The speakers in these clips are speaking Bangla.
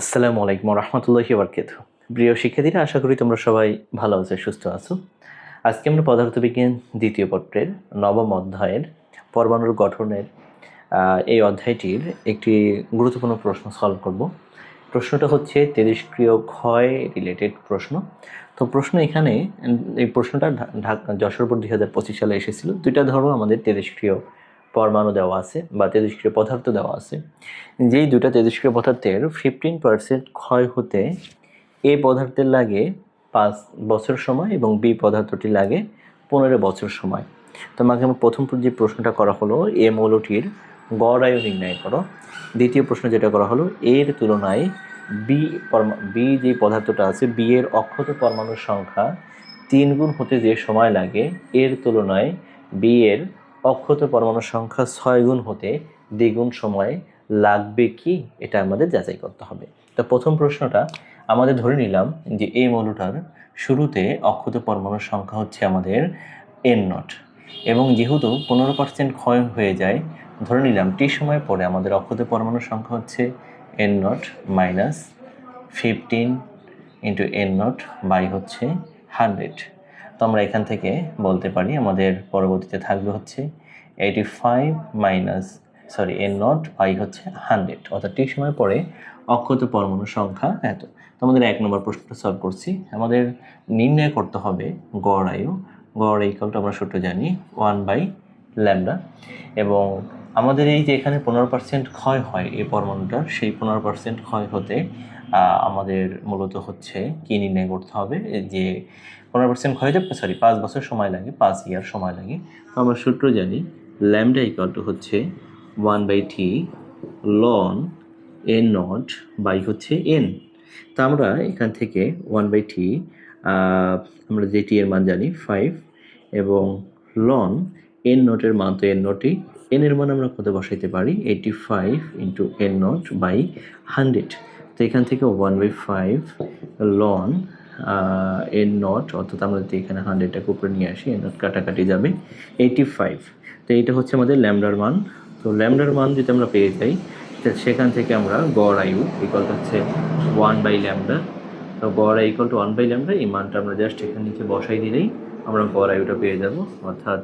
আসসালামু আলাইকুম রহমতুল্লাহি বারকাতুহু। প্রিয় শিক্ষার্থীরা, আশা করি তোমরা সবাই ভালো আছো, সুস্থ আছো। আজকে আমরা পদার্থবিজ্ঞান দ্বিতীয় পত্রের নবম অধ্যায়ের পরমাণুর গঠনের এই অধ্যায়টির একটি গুরুত্বপূর্ণ প্রশ্ন সলভ করব। প্রশ্নটা হচ্ছে তেজস্ক্রিয় ক্ষয় রিলেটেড প্রশ্ন। তো প্রশ্ন এখানে এই প্রশ্নটা যশোর বোর্ড 2025 সালে এসেছিল। দুইটা ধরো আমাদের তেজস্ক্রিয় পরমাণু দেওয়া আছে বা তেজস্ক্রিয় পদার্থ দেওয়া আছে। যেই দুটা তেজস্ক্রিয় পদার্থের 15% ক্ষয় হতে এ পদার্থের লাগে 5 বছর সময় এবং বি পদার্থটি লাগে 15 বছর সময়। তোমাকে আমার প্রথম যে প্রশ্নটা করা হলো এ মৌলটির গড় আয়ু নির্ণয় করো। দ্বিতীয় প্রশ্ন যেটা করা হলো এর তুলনায় বি যে পদার্থটা আছে বি এর অক্ষত পরমাণুর সংখ্যা 3 গুণ হতে যে সময় লাগে এর তুলনায় বি এর অক্ষত পরমাণুর সংখ্যা 6 গুণ হতে দ্বিগুণ সময় লাগবে কি, এটা আমাদের যাচাই করতে হবে। তো প্রথম প্রশ্নটা আমাদের ধরে নিলাম যে এই মৌলটার শুরুতে অক্ষত পরমাণুর সংখ্যা হচ্ছে আমাদের n0 এবং যেহেতু 15% ক্ষয় হয়ে যায়, ধরে নিলাম টি সময় পরে আমাদের অক্ষত পরমাণুর সংখ্যা হচ্ছে n0 minus 15 into n0 by হচ্ছে 100। তো আমরা এখান থেকে বলতে পারি আমাদের পরবর্তীতে থাকবে হচ্ছে 85 মাইনাস n0 বাই হচ্ছে 100, অর্থাৎ টি সময় পরে অক্ষত পরমাণুর সংখ্যা এত। তো আমাদের 1 নম্বর প্রশ্নটা সলভ করছি। আমাদের নির্ণয় করতে হবে গড় আয়ু। গড় ইকুয়াল টু আমরা সূত্র জানি 1/λ, এবং আমাদের এই যে এখানে 15% ক্ষয় হয় এই পরমাণুটার, সেই 15% ক্ষয় হতে আমাদের মূলত হচ্ছে কি নির্ণয় করতে হবে, যে 15% ক্ষয় হতে 5 বছর সময় লাগে, 5 ইয়ার সময় লাগে। তো আমরা সূত্র জানি ল্যামডা ইকুয়াল টু হচ্ছে 1/t লন n0 বাই হচ্ছে n। তা আমরা এখান থেকে 1/t আমরা যে টি এর মান জানি 5 এবং লন n0 এর মান তো n0ই, n এর মান আমরা কত বসাইতে পারি 85 ইন্টু n0 বাই 100। তো এখান থেকে 1/5 লন n0, অর্থাৎ আমরা যদি এখানে 100টাকে উপরে নিয়ে আসি n0 কাটাকাটি যাবে 85। তো এইটা হচ্ছে আমাদের ল্যামডার মান। তো ল্যামডার মান যদি আমরা পেয়ে যাই সেখান থেকে আমরা গড় আয়ু ইকুয়াল হচ্ছে 1/λ। তো গড় আয়ু ইকুয়াল টু 1/λ, এই মানটা আমরা জাস্ট এখানে নিচে বসাই দিলেই আমরা গড় আয়ুটা পেয়ে যাব। অর্থাৎ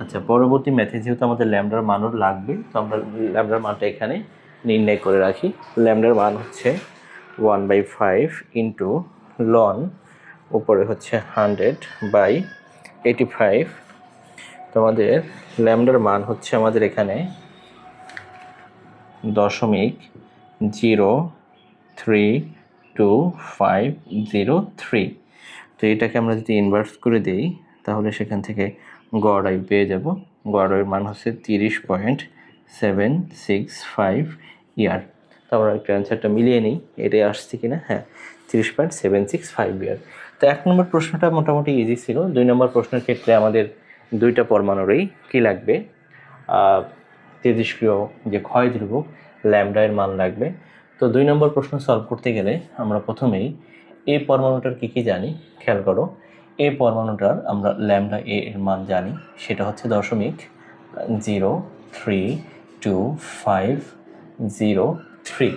আচ্ছা, পরবর্তী ম্যাথে যেহেতু আমাদের ল্যামডার মানও লাগবে, তো আমরা ল্যামডার মানটা এখানে নির্ণয় করে রাখি। ল্যামডার মান হচ্ছে 1/5 ইন্টু লন উপরে হচ্ছে 100/85। তো আমাদের ল্যামডার মান হচ্ছে আমাদের এখানে 0.32503। তো এটাকে আমরা যদি ইনভার্স করে দেই তাহলে সেখান থেকে গড় আয়ু পেয়ে যাব। গড় আয়ুর মান হচ্ছে 30.765 ইয়ার। তো আমরা একটু অ্যান্সারটা মিলিয়ে নিই, এটাই আসছে কিনা। হ্যাঁ, 30.765 ইয়ার। তো 1 নম্বর প্রশ্নটা মোটামুটি ইজি ছিল। 2 নম্বর প্রশ্নের ক্ষেত্রে আমাদের দুইটা পরমাণুরই কী লাগবে, তেজস্ক্রিয় যে ক্ষয় ধ্রুবক ল্যামডা এর মান লাগবে। তো 2 নম্বর প্রশ্ন সলভ করতে গেলে আমরা প্রথমেই এ পরমাণুটার কী জানি খেয়াল করো। এ পরমাণুটার আমরা ল্যামডা এ এর মান জানি, সেটা হচ্ছে 0.0325003।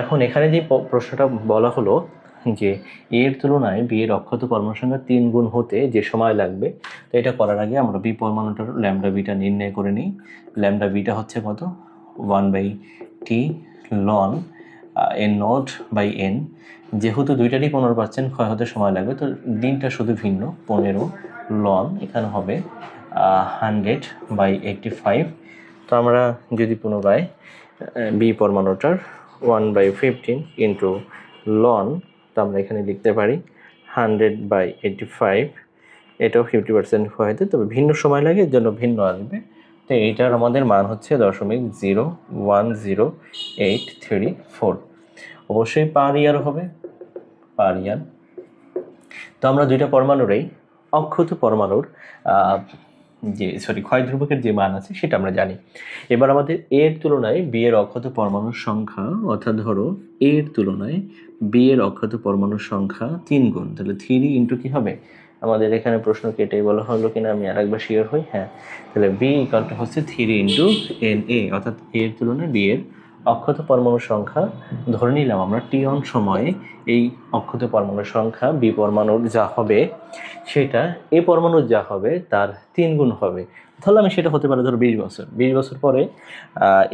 এখন এখানে যে প্রশ্নটা বলা হলো যে এর তুলনায় বি এর অক্ষত পরমাণুর সংখ্যা 3 গুণ হতে যে সময় লাগবে, তো এটা করার আগে আমরা বি পরমাণুটার ল্যামডা বিটা নির্ণয় করে নিই। ল্যামডা বিটা হচ্ছে কত 1/t লন n0/n। যেহেতু দুইটারই 15% ক্ষয় হতে সময় লাগবে, তো দিনটা শুধু ভিন্ন, 15 লন এখানে হবে 100/85। তো আমরা যদি পুনরায় বি পরমাণুটার 1/15 ইন্টু লন, তো আমরা এখানে লিখতে পারি 100/85। এটাও 50% ক্ষয় হতে, তবে ভিন্ন সময় লাগে, এর জন্য ভিন্ন আসবে। তো এইটার আমাদের মান হচ্ছে 0.010834। অবশ্যই পার ইয়ার হবে, পার ইয়ার। তো আমরা দুইটা পরমাণুরই অক্ষত পরমাণুর যে ক্ষয় ধ্রুবকের যে মান আছে সেটা আমরা জানি। এবার আমাদের এর তুলনায় বি এর অক্ষত পরমাণুর সংখ্যা, অর্থাৎ ধরো এর তুলনায় বি এর অক্ষত পরমাণুর সংখ্যা 3 গুণ, তাহলে 3 ইন্টু কি হবে, আমাদের এখানে প্রশ্ন কেটে বলা হলো কিনা আমি আরেকবার শিওর হই। হ্যাঁ, তাহলে বি ইকুয়াল টু হচ্ছে 3 ইন্টু এন এ, অর্থাৎ এর তুলনায় বি এর অক্ষত পরমাণুর সংখ্যা ধরে নিলাম আমরা টি1 সময়ে এই অক্ষত পরমাণুর সংখ্যা বি পরমাণুর যা হবে সেটা এ পরমাণুর যা হবে তার 3 গুণ হবে। ধরলাম সেটা হতে পারে ধরো 20 বছর। 20 বছর পরে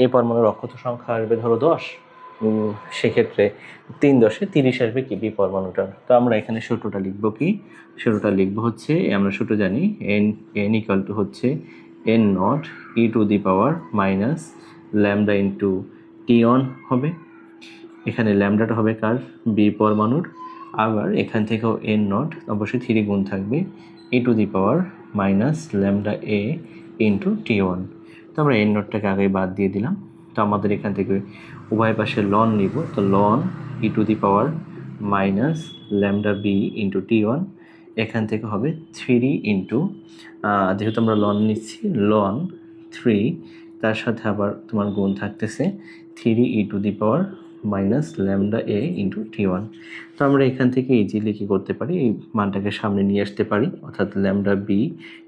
এ পরমাণুর অক্ষত সংখ্যা আসবে ধরো 10। সেক্ষেত্রে 3×10 = 30 আসবে কি বি পরমাণুটার। তো আমরা এখানে সূত্রটা লিখবো কি? সূত্রটা লিখবো হচ্ছে, আমরা সূত্র জানি n হচ্ছে n0 e⁻⁻ ল্যামডা ইন্টু টি1 হবে। এখানে ল্যামডাটা হবে কার? বি পরমাণুর। আবার এখান থেকেও n0 অবশ্যই 3 গুণ থাকবে e⁻⁻ ল্যামডা এ ইন্টু টি1। তো আমরা n0টাকে আগে বাদ দিয়ে দিলাম। তো আমাদের এখান থেকে উভয় পাশে লন নিব। তো লন e⁻⁻ ল্যামডা বি ইন্টু টি1। এখান থেকে হবে 3 ইন্টু, যেহেতু আমরা লন নিচ্ছি, লন 3, তার সাথে আবার তোমার গুণ থাকতেছে 3 e⁻⁻ ল্যামডা এ ইন্টু টি1। তো আমরা এখান থেকে ইজিলি কি করতে পারি? এই মানটাকে সামনে নিয়ে আসতে পারি, অর্থাৎ ল্যামডা বি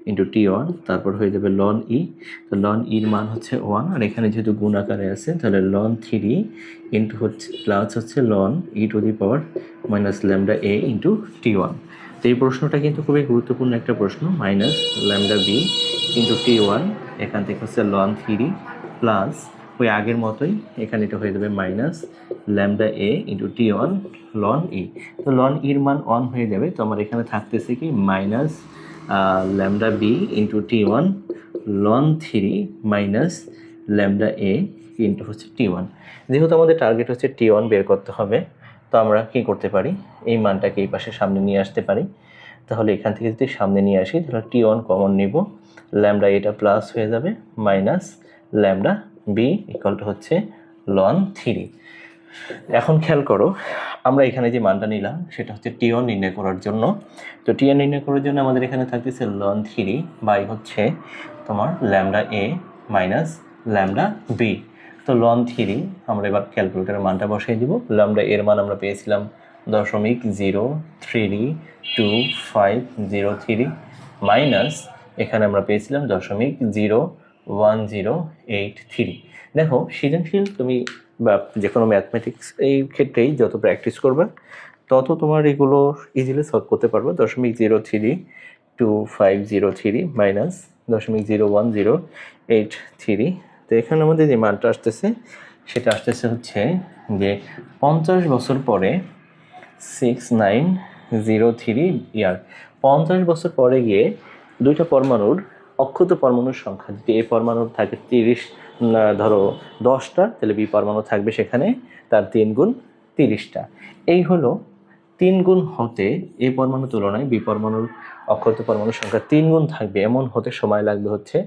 ইন্টু টি1, তারপর হয়ে যাবে লন ই। তো লন ইর মান হচ্ছে 1, আর এখানে যেহেতু গুণ আকারে আছে তাহলে লন 3 ইন্টু হচ্ছে প্লাস হচ্ছে লন e⁻⁻ ল্যামডা এ ইন্টু টি1। তো এই প্রশ্নটা কিন্তু খুবই গুরুত্বপূর্ণ একটা প্রশ্ন। মাইনাস ল্যামডা বি ইন্টু টি1, এখান থেকে হচ্ছে লন 3 প্লাস ওই আগের মতোই এখানে এটা হয়ে যাবে মাইনাস ল্যামডা এ ইন্টু টি1 লন ই। তো লন ইর মান 1 হয়ে যাবে। তো আমার এখানে থাকতেছে কি মাইনাস ল্যামডা বি ইন্টু টি1 লন 3 মাইনাস ল্যামডা এ ইন্টু হচ্ছে টি1। যেহেতু আমাদের টার্গেট হচ্ছে টি1 বের করতে হবে, তো আমরা কি করতে পারি? এই মানটাকে এই পাশে সামনে নিয়ে আসতে পারি। তাহলে এখান থেকে যদি সামনে নিয়ে আসি তাহলে টি1 কমন নিব, ল্যামডা এটা প্লাস হয়ে যাবে minus lambda B equal to হচ্ছে লন 3। এখন খেয়াল করো, আমরা এখানে যে মানটা নিলাম সেটা হচ্ছে টি1 নির্ণয় করার জন্য। তো টি1 নির্ণয় করার জন্য আমাদের এখানে থাকতেছে লন 3 বাই হচ্ছে তোমার lambda A minus lambda B. তো লন 3 আমরা এবার ক্যালকুলেটারের মানটা বসাই দিব। ল্যামডা এর মান আমরা পেয়েছিলাম 0.0325503 মাইনাস এখানে আমরা পেয়েছিলাম 0.01083। দেখো, সৃজনশীল তুমি বা যে কোনো ম্যাথমেটিক্স এই ক্ষেত্রেই যত প্র্যাকটিস করবে তত তোমার এগুলো ইজিলি সলভ করতে পারবে। 0.0325503 মাইনাস 0.01083। তো এখানে আমাদের যে মানটা আসতেছে সেটা আসতেছে হচ্ছে যে 50 বছর পরে 6903 ইয়ার। 50 বছর পরে গিয়ে দুইটা পরমাণুর অক্ষত পরমাণুর সংখ্যা, যদি এ পরমাণুর থাকে 30, ধরো 10টা, তাহলে বি পরমাণু থাকবে সেখানে তার 3 গুণ 30টা। এই হলো 3 গুণ হতে এ পরমাণুর তুলনায় বি পরমাণুর অক্ষত পরমাণুর সংখ্যা 3 গুণ থাকবে, এমন হতে সময় লাগবে হচ্ছে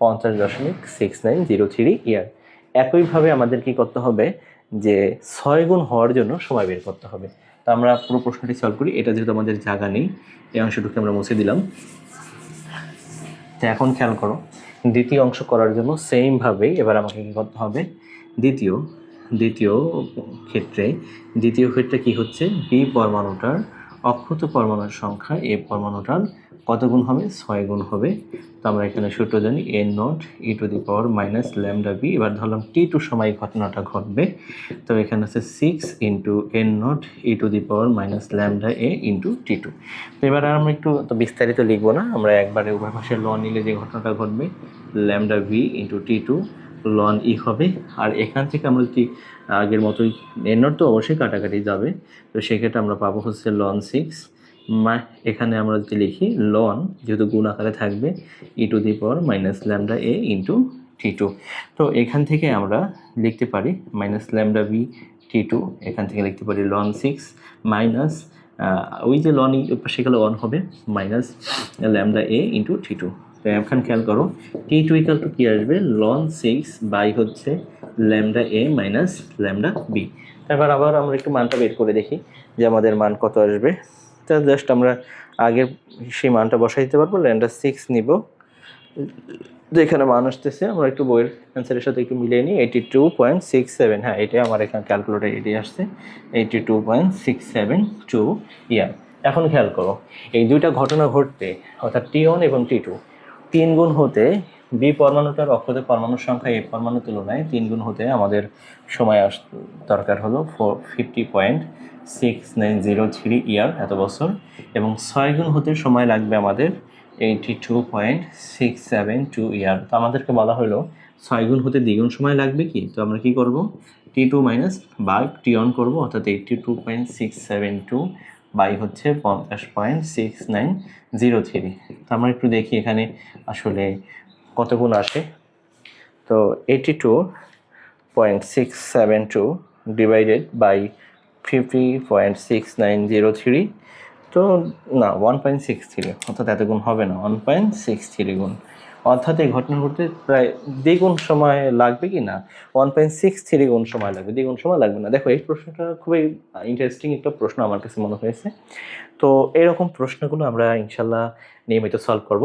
50.6903 ইয়ার। একইভাবে আমাদের কি করতে হবে? যে 6 গুণ হওয়ার জন্য সময় বের করতে হবে। তো আমরা পুরো প্রশ্নটি সলভ করি। এটা যেহেতু আমাদের জায়গা নেই, এই অংশটুকু আমরা মুছে দিলাম। তো এখন খেয়াল করো, দ্বিতীয় অংশ করার জন্য সেমভাবেই এবার আমাকে কী করতে হবে? দ্বিতীয় ক্ষেত্রে কি হচ্ছে? বি পরমাণুটার অক্ষত পরমাণুর সংখ্যা এ পরমাণুটার কত গুণ হবে? 6 গুণ হবে। তো আমরা এখানে সূত্র জানি n0 e⁻⁻ ল্যামডা বি। এবার ধরলাম টি2 সময় ঘটনাটা ঘটবে, তো এখানে হচ্ছে 6 into n0 e⁻⁻ lambda A into টি2। তো এবার আমরা একটু তো বিস্তারিত লিখবো না, আমরা একবারে উভয় পাশে লন নিলে যে ঘটনাটা ঘটবে ল্যামডা বি ইন্টু টি2 লন ই হবে। আর এখান থেকে আমরা যদি আগের মতোই n0 তো অবশ্যই কাটাকাটি যাবে, তো সেক্ষেত্রে আমরা পাবো হচ্ছে লন 6। এখানে আমরা যদি লিখি লন, যেহেতু গুণ আকারে থাকবে, e⁻⁻ ল্যামডা এ ইন্টু টি2। তো এখান থেকে আমরা লিখতে পারি মাইনাস ল্যামডা বি টি2, এখান থেকে লিখতে পারি লন 6 মাইনাস ওই যে লন সেখানে 1 হবে মাইনাস ল্যামডা এ ইন্টু টি2। তো এখন খেয়াল করো, টি2 ইকাল টু কী আসবে? লন 6 বাই হচ্ছে lambda A minus lambda B. তারপর আবার আমরা একটু মানটা বের করে দেখি যে আমাদের মান কত আসবে। তা জাস্ট আমরা আগের সেই মানটা বসাই দিতে পারবো, ল্যামডা 6 নিব, যেখানে মান আসতেছে আমরা একটু বইয়ের অ্যান্সারের সাথে একটু মিলিয়ে নিই 82.67। হ্যাঁ, এটাই আমার এখানে ক্যালকুলেটার এটাই আসছে 82.672 ইয়ার। এখন খেয়াল করো, এই দুইটা ঘটনা ঘটতে অর্থাৎ টি1 এবং টি2 3 গুণ হতে বি পরমাণুটার অক্ষতে পরমাণুর সংখ্যা এ পরমাণুর তুলনায় 3 গুণ হতে আমাদের সময় দরকার হলো 50.6903 ইয়ার, এত বছর, এবং 6 গুণ হতে সময় লাগবে আমাদের 82.672 ইয়ার। তো আমাদেরকে বলা হলো 6 গুণ হতে দ্বিগুণ সময় লাগবে কি, তো আমরা কি করব, T2 মাইনাস বাই T1 করবো, অর্থাৎ 82.672 বাই হচ্ছে 50.6903। তো আমরা একটু দেখি এখানে আসলে কত গুণ আসে। তো 82.672 ডিভাইডেড বাই 50.6903, তো না 1.63, অর্থাৎ এত গুণ হবে না, 1.63 গুণ, অর্থাৎ এই ঘটনা ঘটতে প্রায় দ্বিগুণ সময় লাগবে কি না, 1.63 গুণ সময় লাগবে, দ্বিগুণ সময় লাগবে না। দেখো এই প্রশ্নটা খুবই ইন্টারেস্টিং একটা প্রশ্ন আমার কাছে মনে হয়েছে। তো এরকম প্রশ্নগুলো আমরা ইনশাল্লাহ নিয়মিত সলভ করব।